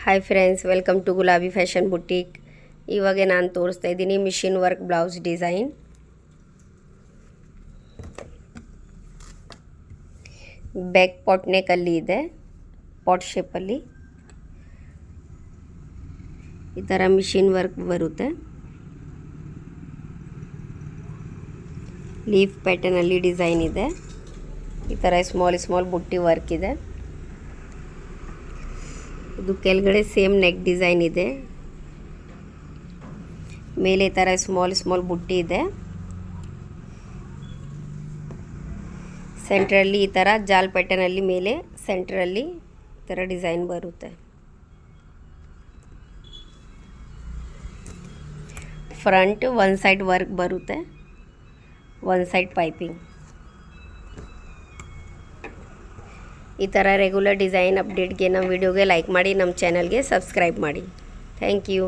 Hi friends, welcome to Gulabi fashion boutique. ಇವಾಗ ನಾನು ತೋರಿಸ್ತಾ ಇದ್ದೀನಿ machine work blouse design. Back pot ನೆಕಲ್ಲಿ ಇದೆ, ಪಾಟ್ ಶೇಪಲ್ಲಿ ಈ ಥರ ಮಿಷಿನ್ ವರ್ಕ್ ಬರುತ್ತೆ. ಲೀಫ್ ಪ್ಯಾಟರ್ನಲ್ಲಿ ಡಿಸೈನ್ ಇದೆ. ಈ ಥರ ಸ್ಮಾಲ್ ಬುಟ್ಟಿ ವರ್ಕ್ ಇದೆ. ಇದು ಕೆಳಗಡೆ ಸೇಮ್ ನೆಕ್ ಡಿಸೈನ್ ಇದೆ. ಮೇಲೆ ಈ ಥರ ಸ್ಮಾಲ್ ಬುಟ್ಟಿ ಇದೆ. ಸೆಂಟ್ರಲ್ಲಿ ಈ ಥರ ಜಾಲ್ ಪ್ಯಾಟರ್ನಲ್ಲಿ ಮೇಲೆ ಸೆಂಟ್ರಲ್ಲಿ ಈ ಥರ ಡಿಸೈನ್ ಬರುತ್ತೆ. ಫ್ರಂಟ್ ಒನ್ ಸೈಡ್ ವರ್ಕ್ ಬರುತ್ತೆ, ಒನ್ ಸೈಡ್ ಪೈಪಿಂಗ್. ಈ ಥರ ರೆಗ್ಯುಲರ್ ಡಿಸೈನ್ ಅಪ್ಡೇಟ್ಗೆ ನಮ್ಮ ವಿಡಿಯೋಗೆ ಲೈಕ್ ಮಾಡಿ, ನಮ್ಮ ಚಾನಲ್ಗೆ ಸಬ್ಸ್ಕ್ರೈಬ್ ಮಾಡಿ. Thank you.